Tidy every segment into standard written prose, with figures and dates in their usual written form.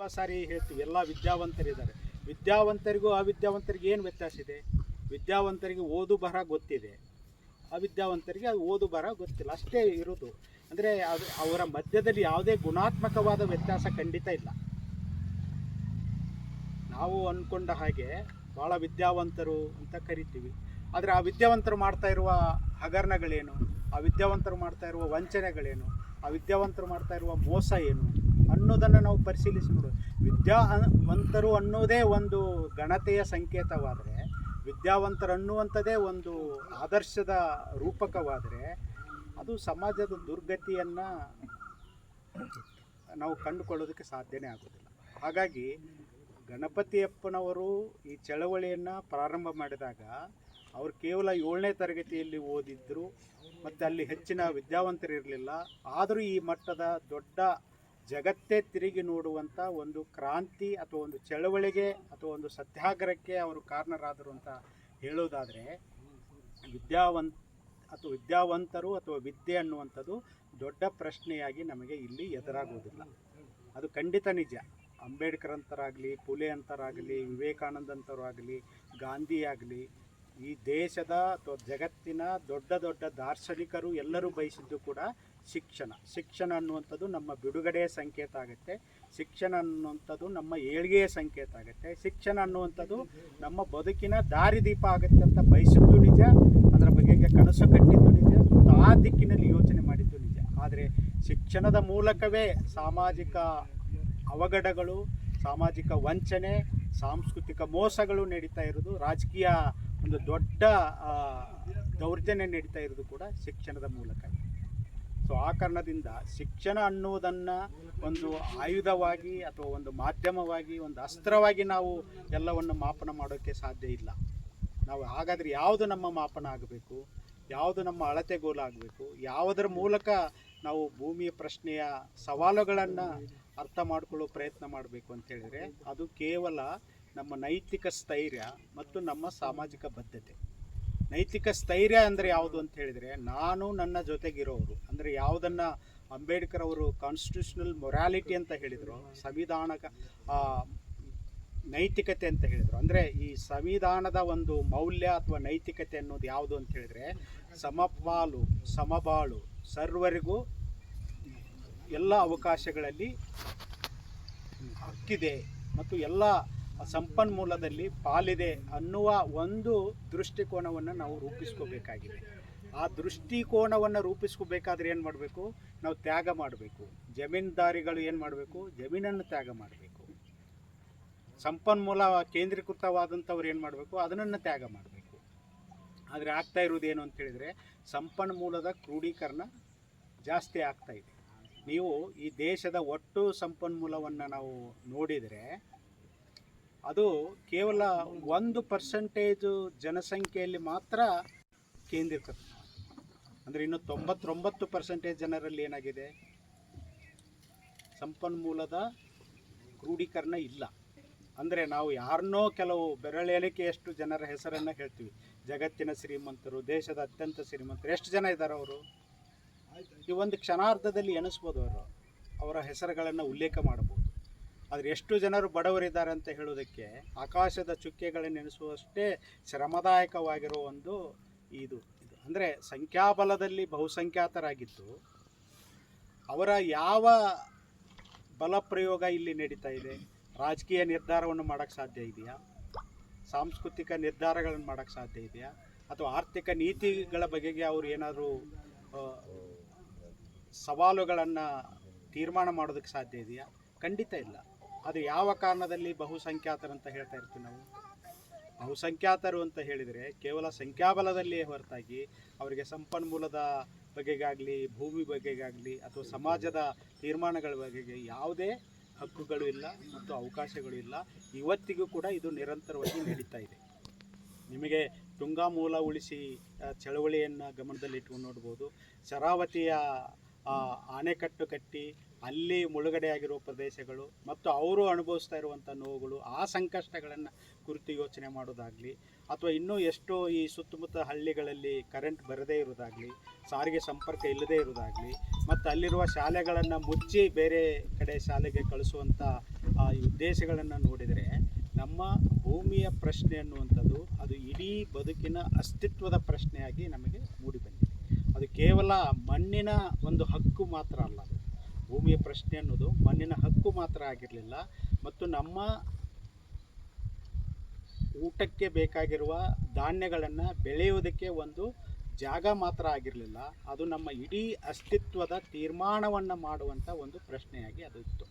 ತುಂಬ ಸಾರಿ ಹೇಳ್ತೀವಿ, ಎಲ್ಲ ವಿದ್ಯಾವಂತರಿದ್ದಾರೆ. ವಿದ್ಯಾವಂತರಿಗೂ ಅವಿದ್ಯಾವಂತರಿಗೆ ಏನು ವ್ಯತ್ಯಾಸ ಇದೆ? ವಿದ್ಯಾವಂತರಿಗೆ ಓದು ಬರಹ ಗೊತ್ತಿದೆ, ಅವಿದ್ಯಾವಂತರಿಗೆ ಅದು ಓದು ಬರಹ ಗೊತ್ತಿಲ್ಲ, ಅಷ್ಟೇ ಇರೋದು. ಅಂದರೆ ಅದು ಅವರ ಮಧ್ಯದಲ್ಲಿ ಯಾವುದೇ ಗುಣಾತ್ಮಕವಾದ ವ್ಯತ್ಯಾಸ ಖಂಡಿತ ಇಲ್ಲ. ನಾವು ಅಂದ್ಕೊಂಡ ಹಾಗೆ ಭಾಳ ವಿದ್ಯಾವಂತರು ಅಂತ ಕರಿತೀವಿ, ಆದರೆ ಆ ವಿದ್ಯಾವಂತರು ಮಾಡ್ತಾ ಇರುವ ಹಗರಣಗಳೇನು, ಆ ವಿದ್ಯಾವಂತರು ಮಾಡ್ತಾ ಇರುವ ವಂಚನೆಗಳೇನು, ಆ ವಿದ್ಯಾವಂತರು ಮಾಡ್ತಾ ಇರುವ ಮೋಸ ಏನು ಅನ್ನೋದನ್ನು ನಾವು ಪರಿಶೀಲಿಸಿ ನೋಡೋದು. ವಿದ್ಯಾವಂತರು ಅನ್ನೋದೇ ಒಂದು ಗಣತೆಯ ಸಂಕೇತವಾದರೆ, ವಿದ್ಯಾವಂತರು ಅನ್ನುವಂಥದ್ದೇ ಒಂದು ಆದರ್ಶದ ರೂಪಕವಾದರೆ, ಅದು ಸಮಾಜದ ದುರ್ಗತಿಯನ್ನು ನಾವು ಕಂಡುಕೊಳ್ಳೋದಕ್ಕೆ ಸಾಧ್ಯನೇ ಆಗೋದಿಲ್ಲ. ಹಾಗಾಗಿ ಗಣಪತಿಯಪ್ಪನವರು ಈ ಚಳವಳಿಯನ್ನು ಪ್ರಾರಂಭ ಮಾಡಿದಾಗ ಅವರು ಕೇವಲ 7ನೇ ತರಗತಿಯಲ್ಲಿ ಓದಿದ್ರು ಮತ್ತು ಅಲ್ಲಿ ಹೆಚ್ಚಿನ ವಿದ್ಯಾವಂತರು ಇರಲಿಲ್ಲ. ಆದರೂ ಈ ಮಟ್ಟದ ದೊಡ್ಡ ಜಗತ್ತೇ ತಿರುಗಿ ನೋಡುವಂಥ ಒಂದು ಕ್ರಾಂತಿ ಅಥವಾ ಒಂದು ಚಳವಳಿಗೆ ಅಥವಾ ಒಂದು ಸತ್ಯಾಗ್ರಹಕ್ಕೆ ಅವರು ಕಾರಣರಾದರು ಅಂತ ಹೇಳೋದಾದರೆ, ವಿದ್ಯಾವಂತರು ಅಥವಾ ವಿದ್ಯೆ ಅನ್ನುವಂಥದ್ದು ದೊಡ್ಡ ಪ್ರಶ್ನೆಯಾಗಿ ನಮಗೆ ಇಲ್ಲಿ ಎದುರಾಗುವುದಿಲ್ಲ. ಅದು ಖಂಡಿತ ನಿಜ. ಅಂಬೇಡ್ಕರ್ ಅಂತರಾಗಲಿ, ಪುಲೆ ಅಂತರಾಗಲಿ, ವಿವೇಕಾನಂದ ಅಂತರಾಗಲಿ, ಗಾಂಧಿ ಆಗಲಿ, ಈ ದೇಶದ ಅಥವಾ ಜಗತ್ತಿನ ದೊಡ್ಡ ದೊಡ್ಡ ದಾರ್ಶನಿಕರು ಎಲ್ಲರೂ ಬಯಸಿದ್ದು ಕೂಡ ಶಿಕ್ಷಣ ಅನ್ನುವಂಥದ್ದು ನಮ್ಮ ಬಿಡುಗಡೆಯ ಸಂಕೇತ ಆಗುತ್ತೆ. ಶಿಕ್ಷಣ ಅನ್ನುವಂಥದ್ದು ನಮ್ಮ ಏಳಿಗೆಯ ಸಂಕೇತ ಆಗುತ್ತೆ. ಶಿಕ್ಷಣ ಅನ್ನುವಂಥದ್ದು ನಮ್ಮ ಬದುಕಿನ ದಾರಿದೀಪ ಆಗುತ್ತೆ ಅಂತ ಬಯಸಿದ್ದು ನಿಜ, ಅದರ ಬಗೆಗೆ ಕನಸು ಕಟ್ಟಿದ್ದು ನಿಜ, ಮತ್ತು ಆ ದಿಕ್ಕಿನಲ್ಲಿ ಯೋಚನೆ ಮಾಡಿದ್ದು ನಿಜ. ಆದರೆ ಶಿಕ್ಷಣದ ಮೂಲಕವೇ ಸಾಮಾಜಿಕ ಅವಘಡಗಳು, ಸಾಮಾಜಿಕ ವಂಚನೆ, ಸಾಂಸ್ಕೃತಿಕ ಮೋಸಗಳು ನಡೀತಾ ಇರೋದು, ರಾಜಕೀಯ ಒಂದು ದೊಡ್ಡ ದೌರ್ಜನ್ಯ ನಡೀತಾ ಇರೋದು ಕೂಡ ಶಿಕ್ಷಣದ ಮೂಲಕ. ಸೊ ಆ ಕಾರಣದಿಂದ ಶಿಕ್ಷಣ ಅನ್ನುವುದನ್ನು ಒಂದು ಆಯುಧವಾಗಿ ಅಥವಾ ಒಂದು ಮಾಧ್ಯಮವಾಗಿ, ಒಂದು ಅಸ್ತ್ರವಾಗಿ ನಾವು ಎಲ್ಲವನ್ನು ಮಾಪನ ಮಾಡೋಕ್ಕೆ ಸಾಧ್ಯ ಇಲ್ಲ. ನಾವು ಹಾಗಾದರೆ ಯಾವುದು ನಮ್ಮ ಮಾಪನ ಆಗಬೇಕು, ಯಾವುದು ನಮ್ಮ ಅಳತೆಗೋಲಾಗಬೇಕು, ಯಾವುದರ ಮೂಲಕ ನಾವು ಭೂಮಿಯ ಪ್ರಶ್ನೆಯ ಸವಾಲುಗಳನ್ನು ಅರ್ಥ ಮಾಡಿಕೊಳ್ಳೋ ಪ್ರಯತ್ನ ಮಾಡಬೇಕು ಅಂತ ಹೇಳಿದರೆ, ಅದು ಕೇವಲ ನಮ್ಮ ನೈತಿಕ ಸ್ಥೈರ್ಯ ಮತ್ತು ನಮ್ಮ ಸಾಮಾಜಿಕ ಬದ್ಧತೆ. ನೈತಿಕ ಸ್ಥೈರ್ಯ ಅಂದರೆ ಯಾವುದು ಅಂತ ಹೇಳಿದರೆ, ನಾನು ನನ್ನ ಜೊತೆಗಿರೋರು, ಅಂದರೆ ಯಾವುದನ್ನು ಅಂಬೇಡ್ಕರ್ ಅವರು ಕಾನ್ಸ್ಟಿಟ್ಯೂಷನಲ್ ಮೊರಾಲಿಟಿ ಅಂತ ಹೇಳಿದರು, ಸಂವಿಧಾನಕ ನೈತಿಕತೆ ಅಂತ ಹೇಳಿದರು. ಅಂದರೆ ಈ ಸಂವಿಧಾನದ ಒಂದು ಮೌಲ್ಯ ಅಥವಾ ನೈತಿಕತೆ ಅನ್ನೋದು ಯಾವುದು ಅಂತ ಹೇಳಿದರೆ, ಸಮಪಾಲು, ಸಮಬಾಳು, ಸರ್ವರಿಗೂ ಎಲ್ಲ ಅವಕಾಶಗಳಲ್ಲಿ ಹಕ್ಕಿದೆ ಮತ್ತು ಎಲ್ಲ ಸಂಪನ್ಮೂಲದಲ್ಲಿ ಪಾಲಿದೆ ಅನ್ನುವ ಒಂದು ದೃಷ್ಟಿಕೋನವನ್ನು ನಾವು ರೂಪಿಸ್ಕೋಬೇಕಾಗಿದೆ. ಆ ದೃಷ್ಟಿಕೋನವನ್ನು ರೂಪಿಸ್ಕೋಬೇಕಾದ್ರೆ ಏನು ಮಾಡಬೇಕು? ನಾವು ತ್ಯಾಗ ಮಾಡಬೇಕು. ಜಮೀನ್ದಾರಿಗಳು ಏನು ಮಾಡಬೇಕು? ಜಮೀನನ್ನು ತ್ಯಾಗ ಮಾಡಬೇಕು. ಸಂಪನ್ಮೂಲ ಕೇಂದ್ರೀಕೃತವಾದಂಥವ್ರು ಏನು ಮಾಡಬೇಕು? ಅದನ್ನು ತ್ಯಾಗ ಮಾಡಬೇಕು. ಆದರೆ ಆಗ್ತಾ ಇರೋದೇನು ಅಂತ ಹೇಳಿದರೆ, ಸಂಪನ್ಮೂಲದ ಕ್ರೋಢೀಕರಣ ಜಾಸ್ತಿ ಆಗ್ತಾ ಇದೆ. ನೀವು ಈ ದೇಶದ ಒಟ್ಟು ಸಂಪನ್ಮೂಲವನ್ನು ನಾವು ನೋಡಿದರೆ, ಅದು ಕೇವಲ 1% ಜನಸಂಖ್ಯೆಯಲ್ಲಿ ಮಾತ್ರ ಕೇಂದ್ರೀಕೃತ. ಅಂದರೆ ಇನ್ನು 99% ಜನರಲ್ಲಿ ಏನಾಗಿದೆ? ಸಂಪನ್ಮೂಲದ ಕ್ರೋಢೀಕರಣ ಇಲ್ಲ. ಅಂದರೆ ನಾವು ಯಾರನ್ನೋ ಕೆಲವು ಬೆರಳೆಣಿಕೆಯಷ್ಟು ಜನರ ಹೆಸರನ್ನು ಹೇಳ್ತೀವಿ. ಜಗತ್ತಿನ ಶ್ರೀಮಂತರು, ದೇಶದ ಅತ್ಯಂತ ಶ್ರೀಮಂತರು, ಎಷ್ಟು ಜನ ಇದ್ದಾರೆ ಅವರು? ಈ ಒಂದು ಕ್ಷಣಾರ್ಧದಲ್ಲಿ ಎಣಿಸ್ಬೋದು. ಅವರ ಹೆಸರುಗಳನ್ನು ಉಲ್ಲೇಖ ಮಾಡಬಹುದು. ಆದರೆ ಎಷ್ಟು ಜನರು ಬಡವರಿದ್ದಾರೆ ಅಂತ ಹೇಳೋದಕ್ಕೆ ಆಕಾಶದ ಚುಕ್ಕೆಗಳನ್ನು ಎಣಿಸುವಷ್ಟೇ ಶ್ರಮದಾಯಕವಾಗಿರೋ ಒಂದು ಇದು ಅಂದರೆ ಸಂಖ್ಯಾಬಲದಲ್ಲಿ ಬಹುಸಂಖ್ಯಾತರಾಗಿದ್ದು, ಅವರ ಯಾವ ಬಲ ಪ್ರಯೋಗ ಇಲ್ಲಿ ನಡೀತಾ ಇದೆ? ರಾಜಕೀಯ ನಿರ್ಧಾರವನ್ನು ಮಾಡೋಕ್ಕೆ ಸಾಧ್ಯ ಇದೆಯಾ? ಸಾಂಸ್ಕೃತಿಕ ನಿರ್ಧಾರಗಳನ್ನು ಮಾಡೋಕ್ಕೆ ಸಾಧ್ಯ ಇದೆಯಾ? ಅಥವಾ ಆರ್ಥಿಕ ನೀತಿಗಳ ಬಗೆಗೆ ಅವರು ಏನಾದರೂ ಸವಾಲುಗಳನ್ನು ತೀರ್ಮಾನ ಮಾಡೋದಕ್ಕೆ ಸಾಧ್ಯ ಇದೆಯಾ? ಖಂಡಿತ ಇಲ್ಲ. ಅದು ಯಾವ ಕಾರಣದಲ್ಲಿ ಬಹುಸಂಖ್ಯಾತರಂತ ಹೇಳ್ತಾ ಇರ್ತೀವಿ ನಾವು? ಬಹುಸಂಖ್ಯಾತರು ಅಂತ ಹೇಳಿದರೆ ಕೇವಲ ಸಂಖ್ಯಾಬಲದಲ್ಲಿಯೇ ಹೊರತಾಗಿ ಅವರಿಗೆ ಸಂಪನ್ಮೂಲದ ಬಗೆಗಾಗಲಿ, ಭೂಮಿ ಬಗೆಗಾಗಲಿ, ಅಥವಾ ಸಮಾಜದ ತೀರ್ಮಾನಗಳ ಬಗೆಗೆ ಯಾವುದೇ ಹಕ್ಕುಗಳು ಇಲ್ಲ ಮತ್ತು ಅವಕಾಶಗಳು ಇಲ್ಲ. ಇವತ್ತಿಗೂ ಕೂಡ ಇದು ನಿರಂತರವಾಗಿ ನಡೀತಾ ಇದೆ. ನಿಮಗೆ ತುಂಗಾ ಮೂಲ ಉಳಿಸಿ ಚಳವಳಿಯನ್ನು ಗಮನದಲ್ಲಿ ಇಟ್ಕೊಂಡು ನೋಡ್ಬೋದು. ಶರಾವತಿಯ ಆಣೆಕಟ್ಟು ಕಟ್ಟಿ ಅಲ್ಲಿ ಮುಳುಗಡೆಯಾಗಿರುವ ಪ್ರದೇಶಗಳು ಮತ್ತು ಅವರು ಅನುಭವಿಸ್ತಾ ಇರುವಂಥ ನೋವುಗಳು, ಆ ಸಂಕಷ್ಟಗಳನ್ನು ಕುರಿತು ಯೋಚನೆ ಮಾಡೋದಾಗಲಿ, ಅಥವಾ ಇನ್ನೂ ಎಷ್ಟೋ ಈ ಸುತ್ತಮುತ್ತ ಹಳ್ಳಿಗಳಲ್ಲಿ ಕರೆಂಟ್ ಬರದೇ ಇರೋದಾಗಲಿ, ಸಾರಿಗೆ ಸಂಪರ್ಕ ಇಲ್ಲದೇ ಇರೋದಾಗಲಿ, ಮತ್ತು ಅಲ್ಲಿರುವ ಶಾಲೆಗಳನ್ನು ಮುಚ್ಚಿ ಬೇರೆ ಕಡೆ ಶಾಲೆಗೆ ಕಳಿಸುವಂಥ ಈ ಉದ್ದೇಶಗಳನ್ನು ನೋಡಿದರೆ ನಮ್ಮ ಭೂಮಿಯ ಪ್ರಶ್ನೆ ಅನ್ನುವಂಥದ್ದು ಅದು ಇಡೀ ಬದುಕಿನ ಅಸ್ತಿತ್ವದ ಪ್ರಶ್ನೆಯಾಗಿ ನಮಗೆ ಮೂಡಿಬಂದಿದೆ. ಅದು ಕೇವಲ ಮಣ್ಣಿನ ಒಂದು ಹಕ್ಕು ಮಾತ್ರ ಅಲ್ಲ. ಅದು ಭೂಮಿಯ ಪ್ರಶ್ನೆ ಅನ್ನೋದು ಮಣ್ಣಿನ ಹಕ್ಕು ಮಾತ್ರ ಆಗಿರಲಿಲ್ಲ, ಮತ್ತು ನಮ್ಮ ಊಟಕ್ಕೆ ಬೇಕಾಗಿರುವ ಧಾನ್ಯಗಳನ್ನು ಬೆಳೆಯುವುದಕ್ಕೆ ಒಂದು ಜಾಗ ಮಾತ್ರ ಆಗಿರಲಿಲ್ಲ, ಅದು ನಮ್ಮ ಇಡೀ ಅಸ್ತಿತ್ವದ ತೀರ್ಮಾನವನ್ನು ಮಾಡುವಂಥ ಒಂದು ಪ್ರಶ್ನೆಯಾಗಿ ಅದು ಇತ್ತು.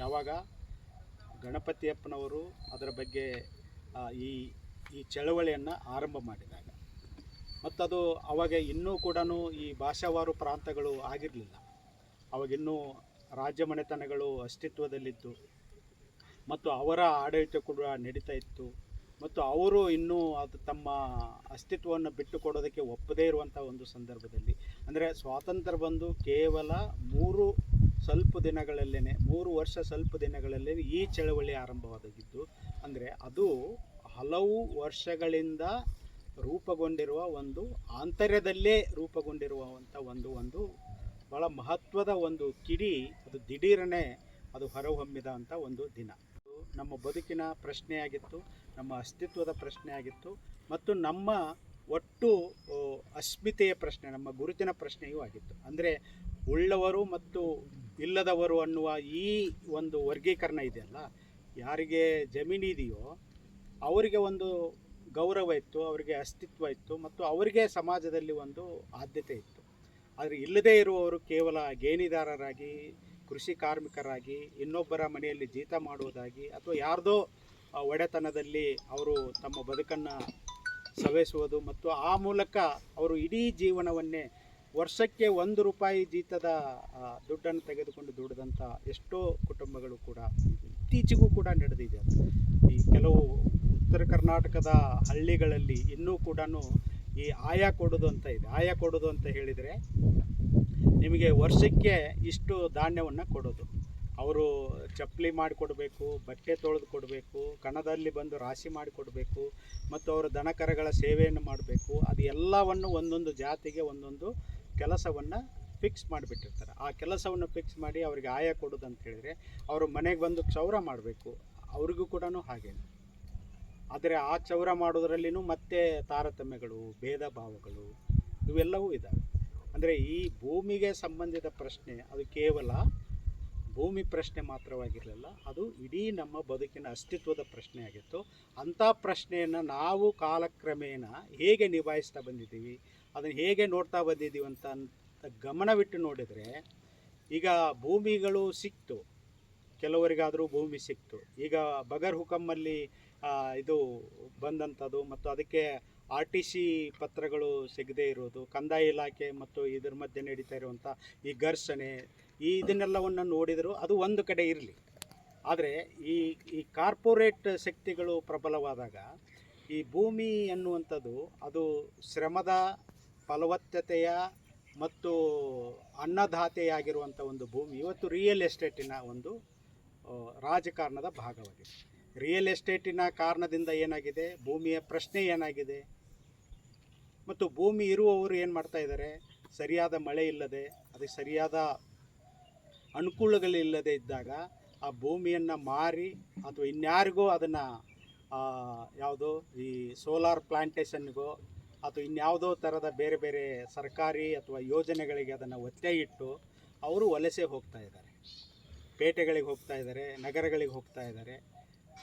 ಯಾವಾಗ ಗಣಪತಿಯಪ್ಪನವರು ಅದರ ಬಗ್ಗೆ ಈ ಈ ಚಳವಳಿಯನ್ನು ಆರಂಭ ಮಾಡಿದಾಗ, ಮತ್ತದು ಅವಾಗ ಇನ್ನೂ ಕೂಡ ಈ ಭಾಷಾವಾರು ಪ್ರಾಂತಗಳು ಆಗಿರಲಿಲ್ಲ. ಅವಾಗಿನ್ನೂ ರಾಜ್ಯ ಮನೆತನಗಳು ಅಸ್ತಿತ್ವದಲ್ಲಿದ್ದು ಮತ್ತು ಅವರ ಆಡಳಿತ ಕೂಡ ನಡೀತಾ ಇತ್ತು, ಮತ್ತು ಅವರು ಇನ್ನೂ ಅದು ತಮ್ಮ ಅಸ್ತಿತ್ವವನ್ನು ಬಿಟ್ಟು ಕೊಡೋದಕ್ಕೆ ಒಪ್ಪದೇ ಇರುವಂಥ ಒಂದು ಸಂದರ್ಭದಲ್ಲಿ, ಅಂದರೆ ಸ್ವಾತಂತ್ರ್ಯ ಬಂದು ಕೇವಲ 3 ವರ್ಷ ಸ್ವಲ್ಪ ದಿನಗಳಲ್ಲೇ ಈ ಚಳವಳಿ ಆರಂಭವಾಗಿದ್ದು, ಅಂದರೆ ಅದು ಹಲವು ವರ್ಷಗಳಿಂದ ರೂಪುಗೊಂಡಿರುವ ಒಂದು ಆಂತರ್ಯದಲ್ಲೇ ರೂಪುಗೊಂಡಿರುವಂಥ ಒಂದು ಭಾಳ ಮಹತ್ವದ ಒಂದು ಕಿಡಿ, ಅದು ದಿಢೀರನೆ ಅದು ಹೊರಹೊಮ್ಮಿದ ಅಂಥ ಒಂದು ದಿನ. ನಮ್ಮ ಬದುಕಿನ ಪ್ರಶ್ನೆಯಾಗಿತ್ತು, ನಮ್ಮ ಅಸ್ತಿತ್ವದ ಪ್ರಶ್ನೆಯಾಗಿತ್ತು, ಮತ್ತು ನಮ್ಮ ಒಟ್ಟು ಅಸ್ಮಿತೆಯ ಪ್ರಶ್ನೆ, ನಮ್ಮ ಗುರುತಿನ ಪ್ರಶ್ನೆಯೂ ಆಗಿತ್ತು. ಅಂದರೆ ಉಳ್ಳವರು ಮತ್ತು ಇಲ್ಲದವರು ಅನ್ನುವ ಈ ಒಂದು ವರ್ಗೀಕರಣ ಇದೆಯಲ್ಲ, ಯಾರಿಗೆ ಜಮೀನಿದೆಯೋ ಅವರಿಗೆ ಒಂದು ಗೌರವ ಇತ್ತು, ಅವರಿಗೆ ಅಸ್ತಿತ್ವ ಇತ್ತು, ಮತ್ತು ಅವರಿಗೆ ಸಮಾಜದಲ್ಲಿ ಒಂದು ಆದ್ಯತೆ ಇತ್ತು. ಆದರೆ ಇಲ್ಲದೇ ಇರುವವರು ಕೇವಲ ಗೇಣಿದಾರರಾಗಿ, ಕೃಷಿ ಕಾರ್ಮಿಕರಾಗಿ, ಇನ್ನೊಬ್ಬರ ಮನೆಯಲ್ಲಿ ಜೀತ ಮಾಡುವುದಾಗಿ, ಅಥವಾ ಯಾರ್ದೋ ಒಡೆತನದಲ್ಲಿ ಅವರು ತಮ್ಮ ಬದುಕನ್ನು ಸವೆಸುವುದು, ಮತ್ತು ಆ ಮೂಲಕ ಅವರು ಇಡೀ ಜೀವನವನ್ನೇ ವರ್ಷಕ್ಕೆ ₹1 ಜೀತದ ದುಡ್ಡನ್ನು ತೆಗೆದುಕೊಂಡು ದುಡಿದಂಥ ಎಷ್ಟೋ ಕುಟುಂಬಗಳು ಕೂಡ ಇತ್ತೀಚೆಗೂ ಕೂಡ ನಡೆದಿದೆ. ಈ ಕೆಲವು ಉತ್ತರ ಕರ್ನಾಟಕದ ಹಳ್ಳಿಗಳಲ್ಲಿ ಇನ್ನೂ ಕೂಡ ಈ ಆಯಾ ಕೊಡೋದು ಅಂತ ಇದೆ. ಆಯಾ ಕೊಡೋದು ಅಂತ ಹೇಳಿದರೆ ನಿಮಗೆ ವರ್ಷಕ್ಕೆ ಇಷ್ಟು ಧಾನ್ಯವನ್ನು ಕೊಡೋದು. ಅವರು ಚಪ್ಪಲಿ ಮಾಡಿಕೊಡ್ಬೇಕು, ಬಟ್ಟೆ ತೊಳೆದು ಕೊಡಬೇಕು, ಕಣದಲ್ಲಿ ಬಂದು ರಾಶಿ ಮಾಡಿಕೊಡ್ಬೇಕು, ಮತ್ತು ಅವರು ದನಕರಗಳ ಸೇವೆಯನ್ನು ಮಾಡಬೇಕು. ಅದು ಎಲ್ಲವನ್ನು ಒಂದೊಂದು ಜಾತಿಗೆ ಒಂದೊಂದು ಕೆಲಸವನ್ನು ಫಿಕ್ಸ್ ಮಾಡಿಬಿಟ್ಟಿರ್ತಾರೆ. ಆ ಕೆಲಸವನ್ನು ಫಿಕ್ಸ್ ಮಾಡಿ ಅವರಿಗೆ ಆಯಾ ಕೊಡೋದು ಅಂತ ಹೇಳಿದರೆ, ಅವರು ಮನೆಗೆ ಬಂದು ಕ್ಷೌರ ಮಾಡಬೇಕು, ಅವ್ರಿಗೂ ಕೂಡ ಹಾಗೆ. ಆದರೆ ಆ ಕ್ಷೌರ ಮಾಡೋದರಲ್ಲಿನೂ ಮತ್ತೆ ತಾರತಮ್ಯಗಳು, ಭೇದ ಭಾವಗಳು ಇವೆಲ್ಲವೂ ಇದ್ದಾವೆ. ಅಂದರೆ ಈ ಭೂಮಿಗೆ ಸಂಬಂಧಿತ ಪ್ರಶ್ನೆ ಅದು ಕೇವಲ ಭೂಮಿ ಪ್ರಶ್ನೆ ಮಾತ್ರವಾಗಿರಲಿಲ್ಲ, ಅದು ಇಡೀ ನಮ್ಮ ಬದುಕಿನ ಅಸ್ತಿತ್ವದ ಪ್ರಶ್ನೆಯಾಗಿತ್ತು. ಅಂಥ ಪ್ರಶ್ನೆಯನ್ನು ನಾವು ಕಾಲಕ್ರಮೇಣ ಹೇಗೆ ನಿಭಾಯಿಸ್ತಾ ಬಂದಿದ್ದೀವಿ, ಅದನ್ನು ಹೇಗೆ ನೋಡ್ತಾ ಬಂದಿದ್ದೀವಿ ಅಂತ ಗಮನವಿಟ್ಟು ನೋಡಿದರೆ, ಈಗ ಭೂಮಿಗಳು ಸಿಕ್ತು, ಕೆಲವರಿಗಾದರೂ ಭೂಮಿ ಸಿಕ್ತು. ಈಗ ಬಗರ್ ಹುಕಮ್ಮಲ್ಲಿ ಇದು ಬಂದಂಥದ್ದು, ಮತ್ತು ಅದಕ್ಕೆ RTC ಪತ್ರಗಳು ಸಿಗದೇ ಇರೋದು, ಕಂದಾಯ ಇಲಾಖೆ ಮತ್ತು ಇದರ ಮಧ್ಯೆ ನಡೀತಾ ಇರುವಂಥ ಈ ಘರ್ಷಣೆ, ಇದನ್ನೆಲ್ಲವನ್ನು ನೋಡಿದರೂ ಅದು ಒಂದು ಕಡೆ ಇರಲಿ. ಆದರೆ ಈ ಕಾರ್ಪೊರೇಟ್ ಶಕ್ತಿಗಳು ಪ್ರಬಲವಾದಾಗ ಈ ಭೂಮಿ ಎನ್ನುವಂಥದ್ದು ಅದು ಶ್ರಮದ ಫಲವತ್ತತೆಯ ಮತ್ತು ಅನ್ನದಾತೆಯಾಗಿರುವಂಥ ಒಂದು ಭೂಮಿ ಇವತ್ತು ರಿಯಲ್ ಎಸ್ಟೇಟಿನ ಒಂದು ರಾಜಕಾರಣದ ಭಾಗವಾಗಿದೆ. ರಿಯಲ್ ಎಸ್ಟೇಟಿನ ಕಾರಣದಿಂದ ಏನಾಗಿದೆ, ಭೂಮಿಯ ಪ್ರಶ್ನೆ ಏನಾಗಿದೆ, ಮತ್ತು ಭೂಮಿ ಇರುವವರು ಏನು ಮಾಡ್ತಾ ಇದ್ದಾರೆ, ಸರಿಯಾದ ಮಳೆ ಇಲ್ಲದೆ, ಅದಕ್ಕೆ ಸರಿಯಾದ ಅನುಕೂಲಗಳಿಲ್ಲದೆ ಇದ್ದಾಗ ಆ ಭೂಮಿಯನ್ನು ಮಾರಿ ಅಥವಾ ಇನ್ಯಾರಿಗೋ ಅದನ್ನು ಯಾವುದೋ ಈ ಸೋಲಾರ್ ಪ್ಲಾಂಟೇಷನ್ಗೋ ಅಥವಾ ಇನ್ಯಾವುದೋ ಥರದ ಬೇರೆ ಬೇರೆ ಸರ್ಕಾರಿ ಅಥವಾ ಯೋಜನೆಗಳಿಗೆ ಅದನ್ನು ಒತ್ತೆ ಇಟ್ಟು ಅವರು ವಲಸೆ ಹೋಗ್ತಾ ಇದ್ದಾರೆ, ಪೇಟೆಗಳಿಗೆ ಹೋಗ್ತಾ ಇದ್ದಾರೆ, ನಗರಗಳಿಗೆ ಹೋಗ್ತಾ ಇದ್ದಾರೆ.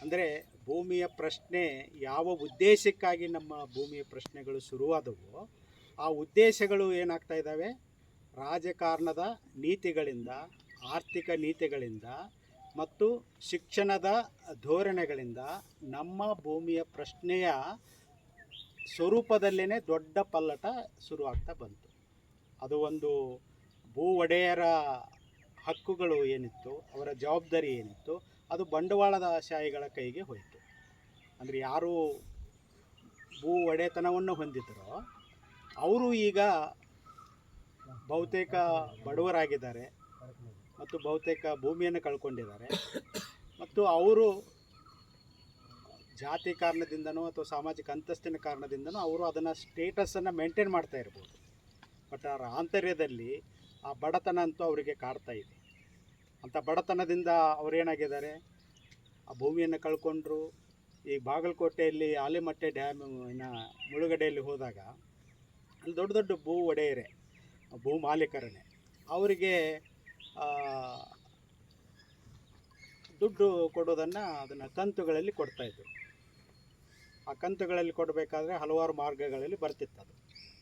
ಅಂದರೆ ಭೂಮಿಯ ಪ್ರಶ್ನೆ ಯಾವ ಉದ್ದೇಶಕ್ಕಾಗಿ ನಮ್ಮ ಭೂಮಿಯ ಪ್ರಶ್ನೆಗಳು ಶುರುವಾದವು, ಆ ಉದ್ದೇಶಗಳು ಏನಾಗ್ತಾ ಇದ್ದಾವೆ, ರಾಜಕಾರಣದ ನೀತಿಗಳಿಂದ, ಆರ್ಥಿಕ ನೀತಿಗಳಿಂದ ಮತ್ತು ಶಿಕ್ಷಣದ ಧೋರಣೆಗಳಿಂದ ನಮ್ಮ ಭೂಮಿಯ ಪ್ರಶ್ನೆಯ ಸ್ವರೂಪದಲ್ಲೇ ದೊಡ್ಡ ಪಲ್ಲಟ ಶುರುವಾಗ್ತಾ ಬಂತು. ಅದು ಒಂದು ಭೂ ಒಡೆಯರ ಹಕ್ಕುಗಳು ಏನಿತ್ತು, ಅವರ ಜವಾಬ್ದಾರಿ ಏನಿತ್ತು, ಅದು ಬಂಡವಾಳದ ಶಾಹಿಗಳ ಕೈಗೆ ಹೋಯಿತು. ಅಂದರೆ ಯಾರು ಭೂ ಒಡೆತನವನ್ನು ಹೊಂದಿದ್ದರೋ ಅವರು ಈಗ ಬಹುತೇಕ ಬಡವರಾಗಿದ್ದಾರೆ, ಮತ್ತು ಬಹುತೇಕ ಭೂಮಿಯನ್ನು ಕಳ್ಕೊಂಡಿದ್ದಾರೆ, ಮತ್ತು ಅವರು ಜಾತಿ ಕಾರಣದಿಂದನೋ ಅಥವಾ ಸಾಮಾಜಿಕ ಅಂತಸ್ತಿನ ಕಾರಣದಿಂದನೋ ಅವರು ಅದನ್ನು ಸ್ಟೇಟಸನ್ನು ಮೇಂಟೈನ್ ಮಾಡ್ತಾ ಇರ್ಬೋದು. ಬಟ್ ಅವರ ಆಂತರ್ಯದಲ್ಲಿ ಆ ಬಡತನ ಅಂತೂ ಅವರಿಗೆ ಕಾಡ್ತಾ ಇದೆ. ಅಂಥ ಬಡತನದಿಂದ ಅವರೇನಾಗಿದ್ದಾರೆ, ಆ ಭೂಮಿಯನ್ನು ಕಳ್ಕೊಂಡ್ರು. ಈ ಬಾಗಲಕೋಟೆಯಲ್ಲಿ ಆಲಿಮಟ್ಟೆ ಡ್ಯಾಮಿನ ಮುಳುಗಡೆಯಲ್ಲಿ ಹೋದಾಗ ಅಲ್ಲಿ ದೊಡ್ಡ ದೊಡ್ಡ ಭೂ ಒಡೆಯರೇ, ಭೂ ಮಾಲೀಕರೇ, ಅವರಿಗೆ ದುಡ್ಡು ಕೊಡೋದನ್ನು ಅದನ್ನು ಕಂತುಗಳಲ್ಲಿ ಕೊಡ್ತಾಯಿದ್ರು. ಆ ಕಂತುಗಳಲ್ಲಿ ಕೊಡಬೇಕಾದ್ರೆ ಹಲವಾರು ಮಾರ್ಗಗಳಲ್ಲಿ ಬರ್ತಿತ್ತು. ಅದು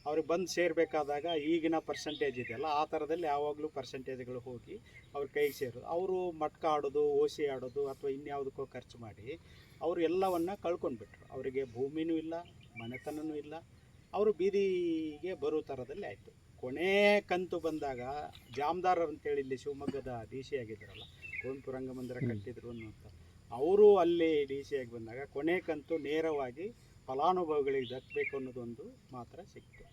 ಅವ್ರಿಗೆ ಬಂದು ಸೇರಬೇಕಾದಾಗ ಈಗಿನ ಪರ್ಸೆಂಟೇಜ್ ಇದೆಯಲ್ಲ, ಆ ಥರದಲ್ಲಿ ಯಾವಾಗಲೂ ಪರ್ಸೆಂಟೇಜ್ಗಳು ಹೋಗಿ ಅವ್ರ ಕೈಗೆ ಸೇರೋದು. ಅವರು ಮಟ್ಕ ಆಡೋದು, ಓಸಿ ಆಡೋದು ಅಥವಾ ಇನ್ಯಾವುದಕ್ಕೋ ಖರ್ಚು ಮಾಡಿ ಅವರು ಎಲ್ಲವನ್ನು ಕಳ್ಕೊಂಡ್ಬಿಟ್ರು. ಅವರಿಗೆ ಭೂಮಿನೂ ಇಲ್ಲ, ಮನೆತನವೂ ಇಲ್ಲ, ಅವರು ಬೀದಿಗೆ ಬರೋ ಥರದಲ್ಲಿ ಆಯಿತು. ಕೊನೆ ಕಂತು ಬಂದಾಗ ಜಾಮದಾರರು ಅಂತೇಳಿ ಇಲ್ಲಿ ಶಿವಮೊಗ್ಗದ ಡಿ ಸಿ ಆಗಿದ್ರಲ್ಲ, ಕುವೆಂಪು ರಂಗಮಂದಿರ ಕಟ್ಟಿದ್ರು ಅನ್ನುವಂಥ, ಅವರು ಅಲ್ಲಿ ಡಿ ಸಿ ಆಗಿ ಬಂದಾಗ ಕೊನೆ ಕಂತು ನೇರವಾಗಿ ಫಲಾನುಭವಿಗಳಿಗೆ ದಕ್ಕಬೇಕು ಅನ್ನೋದೊಂದು ಮಾತ್ರ ಸಿಕ್ತು.